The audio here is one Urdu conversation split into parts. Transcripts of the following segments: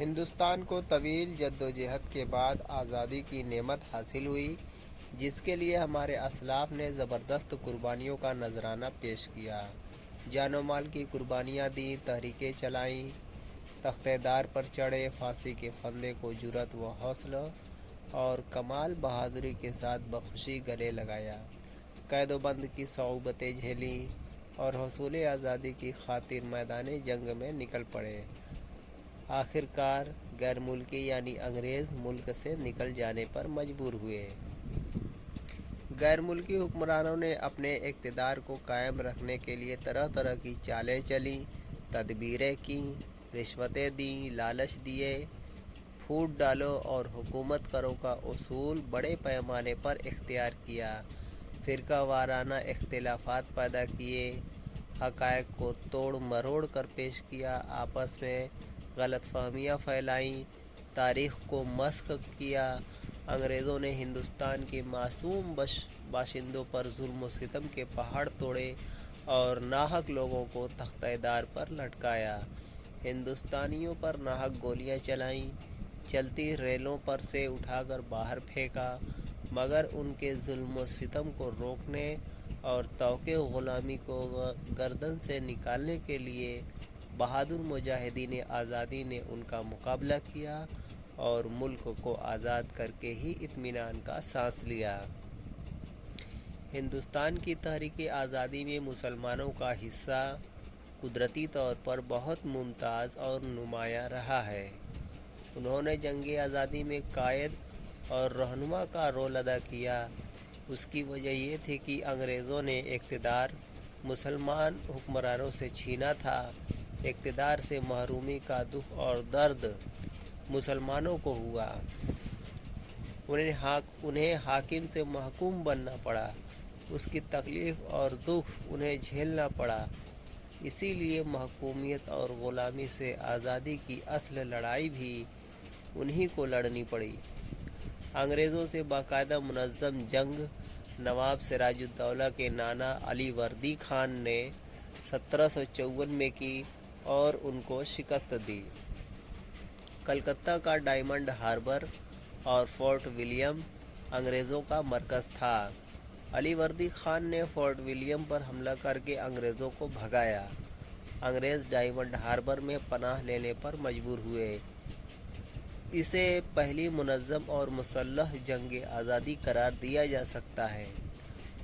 ہندوستان کو طویل جدوجہد کے بعد آزادی کی نعمت حاصل ہوئی، جس کے لیے ہمارے اسلاف نے زبردست قربانیوں کا نذرانہ پیش کیا، جان و مال کی قربانیاں دیں، تحریکیں چلائیں، تختہ دار پر چڑھے، پھانسی کے پھندے کو جرأت و حوصلہ اور کمال بہادری کے ساتھ بخوشی گلے لگایا، قید و بند کی صعوبتیں جھیلیں اور حصول آزادی کی خاطر میدان جنگ میں نکل پڑے۔ آخر کار غیر ملکی یعنی انگریز ملک سے نکل جانے پر مجبور ہوئے۔ غیر ملکی حکمرانوں نے اپنے اقتدار کو قائم رکھنے کے لیے طرح طرح کی چالیں چلیں، تدبیریں کیں، رشوتیں دیں، لالچ دیے، پھوٹ ڈالو اور حکومت کرو کا اصول بڑے پیمانے پر اختیار کیا، فرقہ وارانہ اختلافات پیدا کیے، حقائق کو توڑ مروڑ کر پیش کیا، آپس میں غلط فہمیاں پھیلائیں، تاریخ کو مسخ کیا۔ انگریزوں نے ہندوستان کے معصوم باشندوں پر ظلم و ستم کے پہاڑ توڑے اور ناحق لوگوں کو تختہ دار پر لٹکایا، ہندوستانیوں پر ناحق گولیاں چلائیں، چلتی ریلوں پر سے اٹھا کر باہر پھینکا، مگر ان کے ظلم و ستم کو روکنے اور توقع غلامی کو گردن سے نکالنے کے لیے بہادر مجاہدین آزادی نے ان کا مقابلہ کیا اور ملک کو آزاد کر کے ہی اطمینان کا سانس لیا۔ ہندوستان کی تحریک آزادی میں مسلمانوں کا حصہ قدرتی طور پر بہت ممتاز اور نمایاں رہا ہے۔ انہوں نے جنگ آزادی میں قائد اور رہنما کا رول ادا کیا۔ اس کی وجہ یہ تھی کہ انگریزوں نے اقتدار مسلمان حکمرانوں سے چھینا تھا۔ اقتدار سے محرومی کا دکھ اور درد مسلمانوں کو ہوا، انہیں حاکم سے محکوم بننا پڑا، اس کی تکلیف اور دکھ انہیں جھیلنا پڑا، اسی لیے محکومیت اور غلامی سے آزادی کی اصل لڑائی بھی انہی کو لڑنی پڑی۔ انگریزوں سے باقاعدہ منظم جنگ نواب سراج الدولہ کے نانا علی وردی خان نے 1754 میں کی اور ان کو شکست دی۔ کلکتہ کا ڈائمنڈ ہاربر اور فورٹ ولیم انگریزوں کا مرکز تھا۔ علی وردی خان نے فورٹ ولیم پر حملہ کر کے انگریزوں کو بھگایا۔ انگریز ڈائمنڈ ہاربر میں پناہ لینے پر مجبور ہوئے۔ اسے پہلی منظم اور مسلح جنگ آزادی قرار دیا جا سکتا ہے۔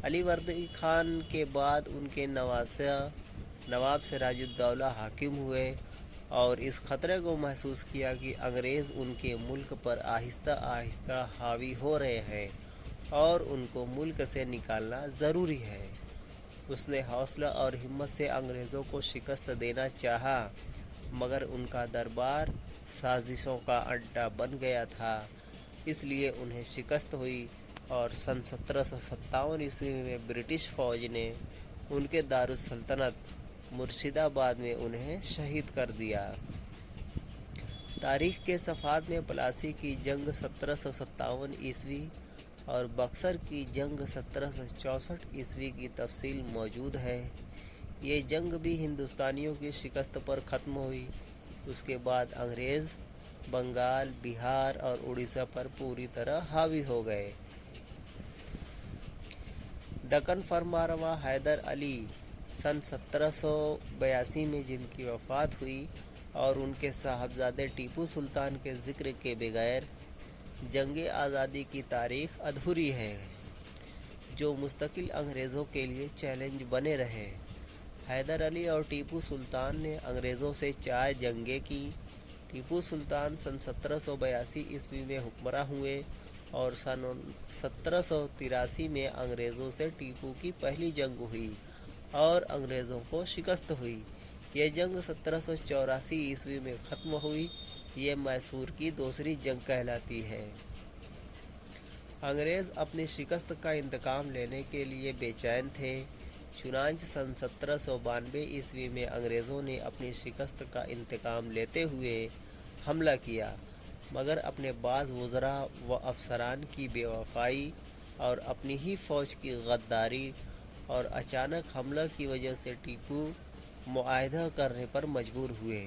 علی وردی خان کے بعد ان کے نواسہ نواب سراج الدولہ حاکم ہوئے اور اس خطرے کو محسوس کیا کہ انگریز ان کے ملک پر آہستہ آہستہ حاوی ہو رہے ہیں اور ان کو ملک سے نکالنا ضروری ہے۔ اس نے حوصلہ اور ہمت سے انگریزوں کو شکست دینا چاہا، مگر ان کا دربار سازشوں کا اڈہ بن گیا تھا، اس لیے انہیں شکست ہوئی اور سن 1757 عیسوی میں برٹش فوج نے ان کے دارالسلطنت مرشد آباد میں انہیں شہید کر دیا۔ تاریخ کے صفحات میں پلاسی کی جنگ 1757 عیسوی اور بکسر کی جنگ 1764 عیسوی کی تفصیل موجود ہے۔ یہ جنگ بھی ہندوستانیوں کی شکست پر ختم ہوئی۔ اس کے بعد انگریز بنگال، بہار اور اڑیسہ پر پوری طرح حاوی ہو گئے۔ دکن فرمانروا حیدر علی سن 1782 میں جن کی وفات ہوئی اور ان کے صاحبزادے ٹیپو سلطان کے ذکر کے بغیر جنگ آزادی کی تاریخ ادھوری ہے، جو مستقل انگریزوں کے لیے چیلنج بنے رہے۔ حیدر علی اور ٹیپو سلطان نے انگریزوں سے 4 جنگیں کیں۔ ٹیپو سلطان سن 1782 عیسوی میں حکمراں ہوئے اور سن 1783 میں انگریزوں سے ٹیپو کی پہلی جنگ ہوئی اور انگریزوں کو شکست ہوئی۔ یہ جنگ 1784 عیسوی میں ختم ہوئی۔ یہ میسور کی دوسری جنگ کہلاتی ہے۔ انگریز اپنی شکست کا انتقام لینے کے لیے بے چین تھے، چنانچہ سن 1792 عیسوی میں انگریزوں نے اپنی شکست کا انتقام لیتے ہوئے حملہ کیا، مگر اپنے بعض وزراء و افسران کی بے وفائی اور اپنی ہی فوج کی غداری اور اچانک حملہ کی وجہ سے ٹیپو معاہدہ کرنے پر مجبور ہوئے۔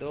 2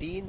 3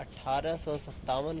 1857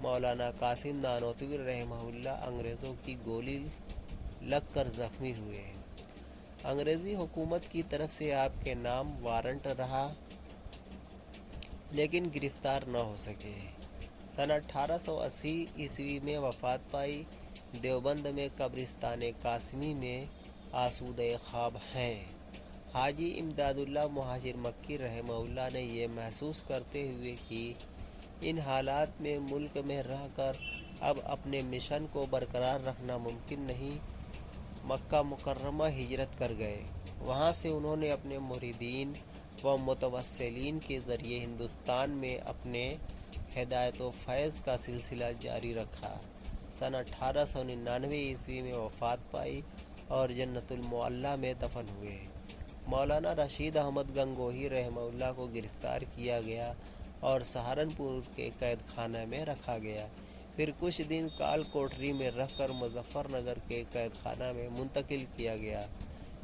مولانا قاسم نانوتوی رحمہ اللہ انگریزوں کی گولی لگ کر زخمی ہوئے۔ انگریزی حکومت کی طرف سے آپ کے نام وارنٹ رہا لیکن گرفتار نہ ہو سکے۔ سن 1880 میں وفات پائی۔ دیوبند میں قبرستان قاسمی میں آسودہ خواب ہیں۔ حاجی امداد اللہ مہاجر مکی رحمہ اللہ نے یہ محسوس کرتے ہوئے کہ ان حالات میں ملک میں رہ کر اب اپنے مشن کو برقرار رکھنا ممکن نہیں، مکہ مکرمہ ہجرت کر گئے۔ وہاں سے انہوں نے اپنے مریدین و متوسلین کے ذریعے ہندوستان میں اپنے ہدایت و فیض کا سلسلہ جاری رکھا۔ سن 1899 میں وفات پائی اور جنت المعلی میں دفن ہوئے۔ مولانا رشید احمد گنگوہی رحمہ اللہ کو گرفتار کیا گیا اور سہارنپور کے قید خانہ میں رکھا گیا، پھر کچھ دن کال کوٹری میں رکھ کر مظفر نگر کے قید خانہ میں منتقل کیا گیا۔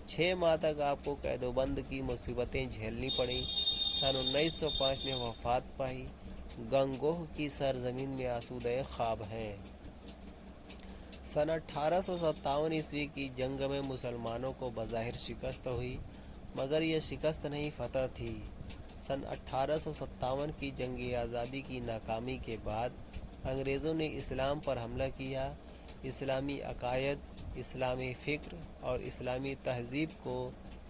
6 ماہ تک آپ کو قید و بند کی مصیبتیں جھیلنی پڑیں۔ سن 1905 میں وفات پائی۔ گنگوہ کی سرزمین میں آسودہ خواب ہیں۔ سن 1857 کی جنگ میں مسلمانوں کو بظاہر شکست ہوئی، مگر یہ شکست نہیں، فتح تھی۔ سن 1857 کی جنگ آزادی کی ناکامی کے بعد انگریزوں نے اسلام پر حملہ کیا، اسلامی عقائد، اسلامی فکر اور اسلامی تہذیب کو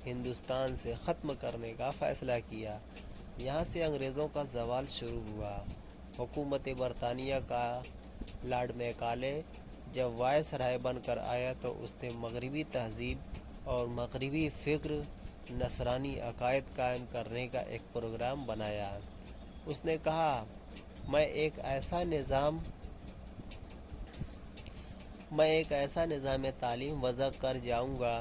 ہندوستان سے ختم کرنے کا فیصلہ کیا۔ یہاں سے انگریزوں کا زوال شروع ہوا۔ حکومت برطانیہ کا لارڈ میکالے جب وائس رائے بن کر آیا تو اس نے مغربی تہذیب اور مغربی فکر، نصرانی عقائد قائم کرنے کا ایک پروگرام بنایا۔ اس نے کہا، میں ایک ایسا نظام تعلیم وضع کر جاؤں گا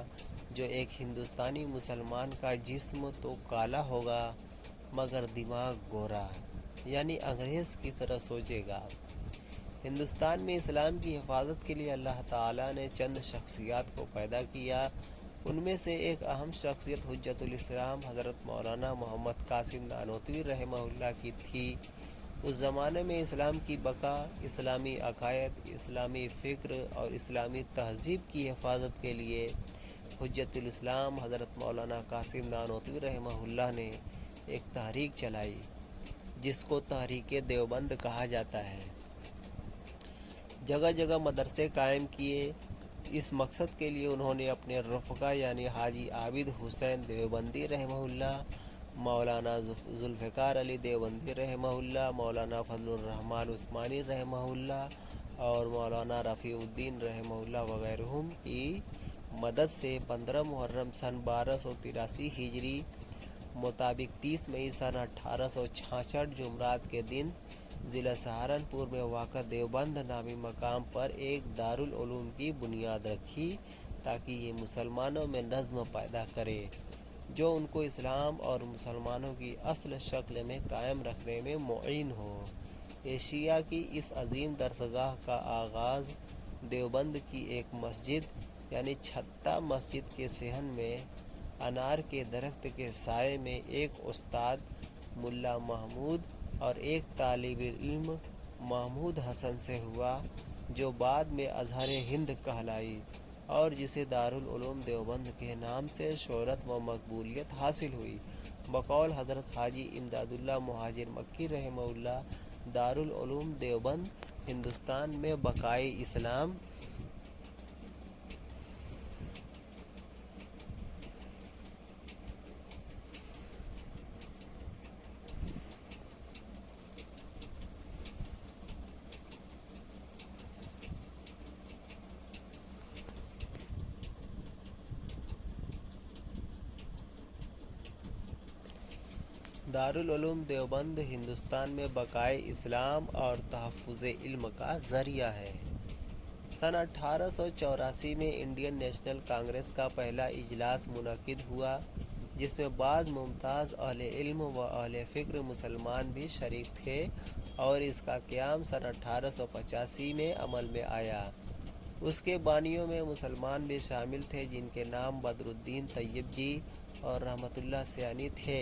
جو ایک ہندوستانی مسلمان کا جسم تو کالا ہوگا مگر دماغ گورا، یعنی انگریز کی طرح سوچے گا۔ ہندوستان میں اسلام کی حفاظت کے لیے اللہ تعالیٰ نے چند شخصیات کو پیدا کیا۔ ان میں سے ایک اہم شخصیت حجت الاسلام حضرت مولانا محمد قاسم نانوتوی رحمہ اللہ کی تھی۔ اس زمانے میں اسلام کی بقا، اسلامی عقائد، اسلامی فکر اور اسلامی تہذیب کی حفاظت کے لیے حجت الاسلام حضرت مولانا قاسم نانوتوی رحمہ اللہ نے ایک تحریک چلائی جس کو تحریک دیوبند کہا جاتا ہے۔ جگہ جگہ مدرسے قائم کیے۔ اس مقصد کے لیے انہوں نے اپنے رفقا یعنی حاجی عابد حسین دیوبندی رحمہ اللہ، مولانا ذوالفقار علی دیوبندی رحمہ اللہ، مولانا فضل الرحمن عثمانی رحمہ اللہ اور مولانا رفیع الدین رحمہ اللہ وغیرہم کی مدد سے 15 محرم سن 1283 ہجری مطابق 30 مئی سن 1866 جمعرات کے دن ضلع سہارنپور میں واقع دیوبند نامی مقام پر ایک دارالعلوم کی بنیاد رکھی تاکہ یہ مسلمانوں میں نظم پیدا کرے جو ان کو اسلام اور مسلمانوں کی اصل شکل میں قائم رکھنے میں معین ہو۔ ایشیا کی اس عظیم درسگاہ کا آغاز دیوبند کی ایک مسجد یعنی چھتہ مسجد کے صحن میں انار کے درخت کے سائے میں ایک استاد ملا محمود اور ایک طالب علم محمود حسن سے ہوا جو بعد میں ازہر ہند کہلائی اور جسے دارالعلوم دیوبند کے نام سے شہرت و مقبولیت حاصل ہوئی۔ بقول حضرت حاجی امداد اللہ مہاجر مکی رحمہ اللہ، دارالعلوم دیوبند ہندوستان میں بقائے اسلام دارالعلوم دیوبند ہندوستان میں بقائے اسلام اور تحفظ علم کا ذریعہ ہے۔ سن 1884 میں انڈین نیشنل کانگریس کا پہلا اجلاس منعقد ہوا جس میں بعض ممتاز اہل علم و اہل فکر مسلمان بھی شریک تھے اور اس کا قیام سن 1885 میں عمل میں آیا۔ اس کے بانیوں میں مسلمان بھی شامل تھے جن کے نام بدر الدین طیب جی اور رحمت اللہ سیانی تھے۔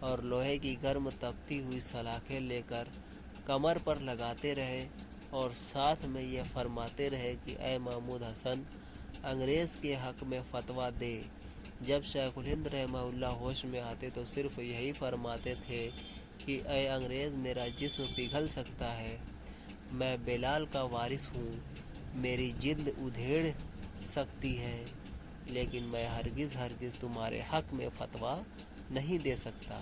اور لوہے کی گرم تپتی ہوئی سلاخیں لے کر کمر پر لگاتے رہے اور ساتھ میں یہ فرماتے رہے کہ اے محمود حسن، انگریز کے حق میں فتویٰ دے۔ جب شیخ الہند رحمہ اللہ ہوش میں آتے تو صرف یہی فرماتے تھے کہ اے انگریز، میرا جسم پگھل سکتا ہے، میں بلال کا وارث ہوں، میری جلد ادھیڑ سکتی ہے، لیکن میں ہرگز تمہارے حق میں فتویٰ نہیں دے سکتا۔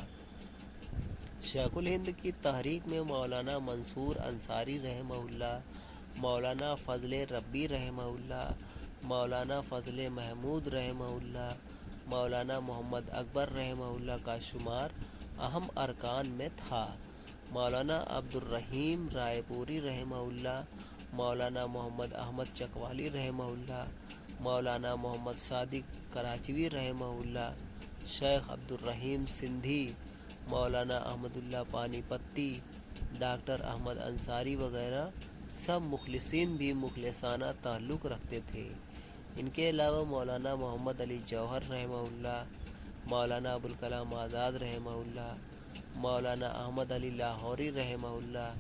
شیخ الہند کی تحریک میں مولانا منصور انصاری رحمہ اللہ، مولانا فضل ربی رحمہ اللہ، مولانا فضل محمود رحمہ اللہ، مولانا محمد اکبر رحمہ اللہ کا شمار اہم ارکان میں تھا۔ مولانا عبد الرحیم رائے پوری رحمہ اللہ، مولانا محمد احمد چکوالی رحمہ اللہ، مولانا محمد صادق کراچوی رحمہ اللہ، شیخ عبد الرحیم سندھی، مولانا احمد اللہ پانی پتی، ڈاکٹر احمد انصاری وغیرہ سب مخلصین بھی مخلصانہ تعلق رکھتے تھے۔ ان کے علاوہ مولانا محمد علی جوہر رحمہ اللہ، مولانا ابوالکلام آزاد رحمہ اللہ، مولانا احمد علی لاہوری رحمہ اللہ،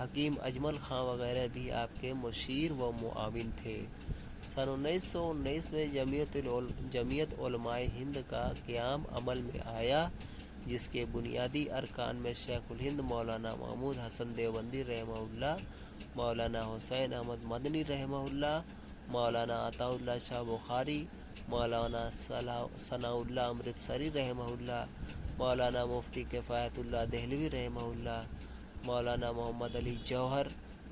حکیم اجمل خان وغیرہ بھی آپ کے مشیر و معاون تھے۔ سن 1919 میں جمعیت علماء ہند کا قیام عمل میں آیا، جس کے بنیادی ارکان میں شیخ الہند مولانا محمود حسن دیوبندی رحمہ اللہ، مولانا حسین احمد مدنی رحمہ اللہ، مولانا عطا اللہ شاہ بخاری، مولانا ثناء اللہ امرتسری رحمہ اللہ، مولانا مفتی کفایت اللہ دہلوی رحمہ اللہ، مولانا محمد علی جوہر،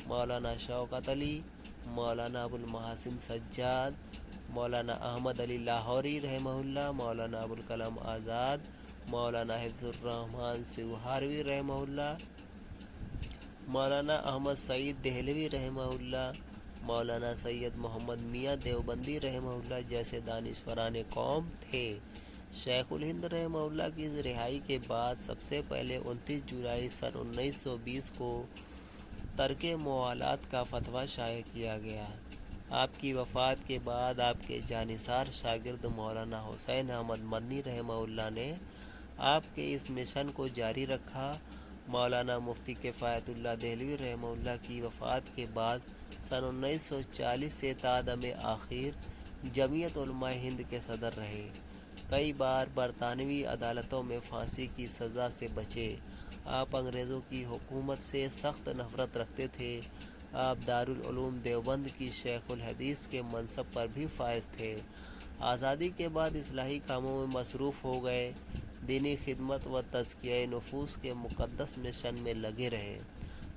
مولانا شوکت علی، مولانا ابوالمحاسن سجاد، مولانا احمد علی لاہوری رحمہ اللہ، مولانا ابوالکلام آزاد، مولانا حفظ الرحمن سوہاروی رحمہ اللہ، مولانا احمد سعید دہلوی رحمہ اللہ، مولانا سید محمد میاں دیوبندی رحمہ اللہ جیسے دانشوران قوم تھے۔ شیخ الہند رحمہ اللہ کی رہائی کے بعد سب سے پہلے 29 جولائی سن 1920 کو ترک موالات کا فتویٰ شائع کیا گیا۔ آپ کی وفات کے بعد آپ کے جانثار شاگرد مولانا حسین احمد مدنی رحمہ اللہ نے آپ کے اس مشن کو جاری رکھا۔ مولانا مفتی کفایت اللہ دہلوی رحمہ اللہ کی وفات کے بعد سن 1940 سے تادم آخر جمعیت علماء ہند کے صدر رہے۔ کئی بار برطانوی عدالتوں میں پھانسی کی سزا سے بچے۔ آپ انگریزوں کی حکومت سے سخت نفرت رکھتے تھے۔ آپ دارالعلوم دیوبند کی شیخ الحدیث کے منصب پر بھی فائز تھے۔ آزادی کے بعد اصلاحی کاموں میں مصروف ہو گئے، دینی خدمت و تزکیہ نفوس کے مقدس مشن میں لگے رہے۔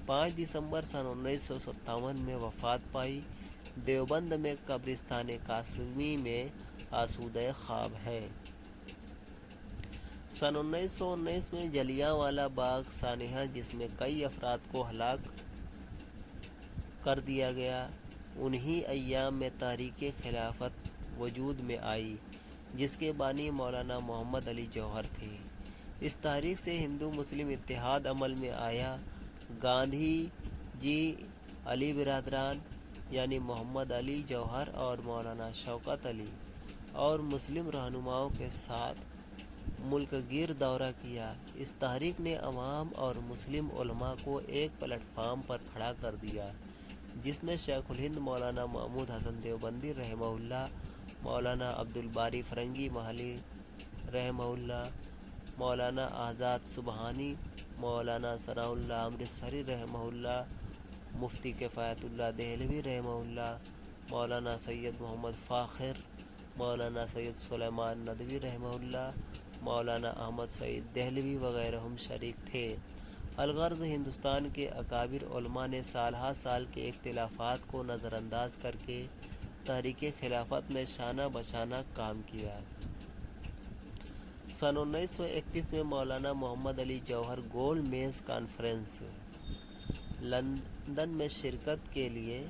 5 دسمبر سن 1957 میں وفات پائی۔ دیوبند میں قبرستان قاسمی میں آسودہ خواب ہیں۔ سن 1919 میں جلیانوالہ باغ سانحہ جس میں کئی افراد کو ہلاک کر دیا گیا، انہی ایام میں تحریک خلافت وجود میں آئی، جس کے بانی مولانا محمد علی جوہر تھے۔ اس تحریک سے ہندو مسلم اتحاد عمل میں آیا۔ گاندھی جی علی برادران یعنی محمد علی جوہر اور مولانا شوکت علی اور مسلم رہنماؤں کے ساتھ ملک گیر دورہ کیا۔ اس تحریک نے عوام اور مسلم علماء کو ایک پلیٹ فارم پر کھڑا کر دیا، جس میں شیخ الہند مولانا محمود حسن دیوبندی رحمہ اللہ، مولانا عبد الباری فرنگی محلی رحمہ اللہ، مولانا آزاد سبحانی، مولانا ثناء اللہ امرتسری رحمہ اللہ، مفتی کفایت اللہ دہلوی رحمہ اللہ، مولانا سید محمد فاخر، مولانا سید سلیمان ندوی رحمہ اللہ، مولانا احمد سعید دہلوی وغیرہ ہم شریک تھے۔ الغرض ہندوستان کے اکابر علماء نے سال ہا سال کے اختلافات کو نظر انداز کر کے تحریک خلافت میں شانہ بشانہ کام کیا۔ سن 1931 میں مولانا محمد علی جوہر گول میز کانفرنس لندن میں شرکت کے لیے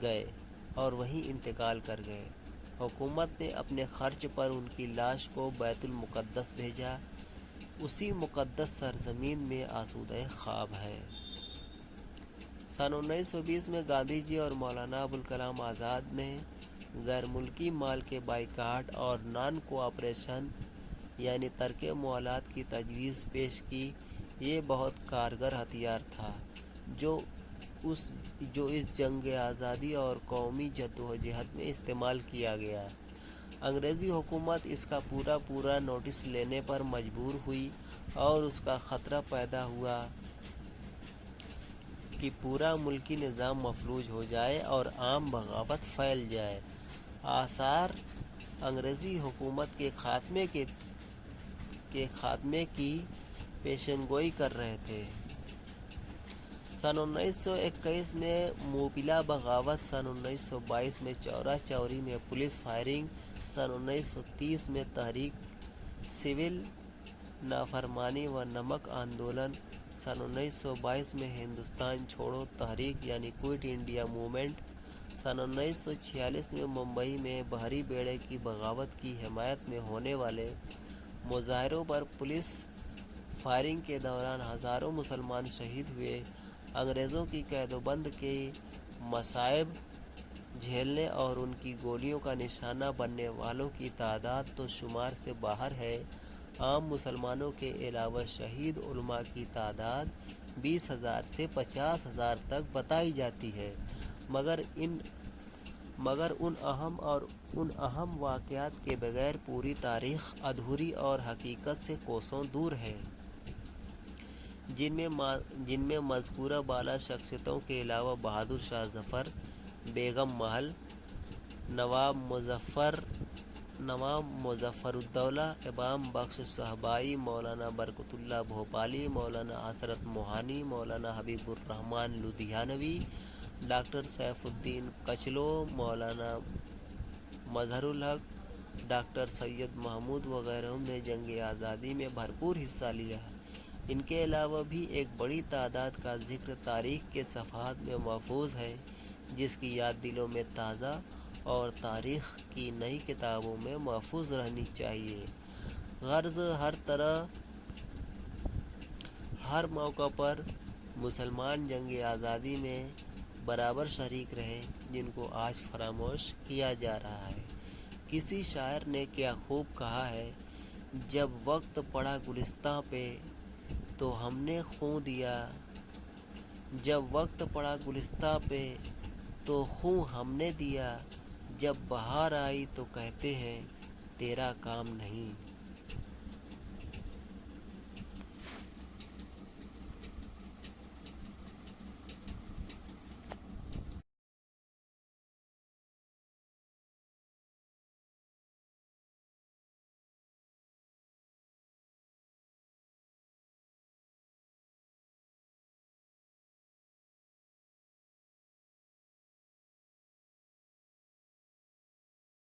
گئے اور وہیں انتقال کر گئے۔ حکومت نے اپنے خرچ پر ان کی لاش کو بیت المقدس بھیجا۔ اسی مقدس سرزمین میں آسودہ خواب ہے۔ سن 1920 میں گاندھی جی اور مولانا ابوالکلام آزاد نے غیر ملکی مال کے بائیکاٹ اور نان کوآپریشن یعنی ترک موالات کی تجویز پیش کی۔ یہ بہت کارگر ہتھیار تھا جو اس جنگ آزادی اور قومی جدوجہد میں استعمال کیا گیا۔ انگریزی حکومت اس کا پورا نوٹس لینے پر مجبور ہوئی اور اس کا خطرہ پیدا ہوا کہ پورا ملکی نظام مفلوج ہو جائے اور عام بغاوت پھیل جائے۔ آثار انگریزی حکومت کے خاتمے کی پیشن گوئی کر رہے تھے۔ سن 1921 میں موپلا بغاوت، سن 1922 میں چورا چوری میں پولیس فائرنگ، سن 1930 میں تحریک سول نافرمانی و نمک آندولن، سن 1922 میں ہندوستان چھوڑو تحریک یعنی کوئٹ انڈیا موومنٹ، سن 1946 میں ممبئی میں بحری بیڑے کی بغاوت کی حمایت میں ہونے والے مظاہروں پر پولیس فائرنگ کے دوران ہزاروں مسلمان شہید ہوئے۔ انگریزوں کی قید و بند کے مصائب جھیلنے اور ان کی گولیوں کا نشانہ بننے والوں کی تعداد تو شمار سے باہر ہے۔ عام مسلمانوں کے علاوہ شہید علماء کی تعداد 20,000 سے 50,000 تک بتائی جاتی ہے، مگر ان اہم واقعات کے بغیر پوری تاریخ ادھوری اور حقیقت سے کوسوں دور ہے، جن میں مذکورہ بالا شخصیتوں کے علاوہ بہادر شاہ ظفر، بیگم محل، نواب مظفر الدولہ، امام بخش صاحبائی، مولانا برکت اللہ بھوپالی، مولانا حسرت موہانی، مولانا حبیب الرحمن لدھیانوی، ڈاکٹر سیف الدین کچلو، مولانا مظہر الحق، ڈاکٹر سید محمود وغیرہ نے جنگ آزادی میں بھرپور حصہ لیا۔ ان کے علاوہ بھی ایک بڑی تعداد کا ذکر تاریخ کے صفحات میں محفوظ ہے، جس کی یاد دلوں میں تازہ اور تاریخ کی نئی کتابوں میں محفوظ رہنی چاہیے۔ غرض ہر موقع پر مسلمان جنگ آزادی میں برابر شریک رہے، جن کو آج فراموش کیا جا رہا ہے۔ کسی شاعر نے کیا خوب کہا ہے، جب وقت پڑا گلستاں پہ تو ہم نے خوں دیا، جب وقت پڑا گلستاں پہ تو خوں ہم نے دیا، جب بہار آئی تو کہتے ہیں تیرا کام نہیں۔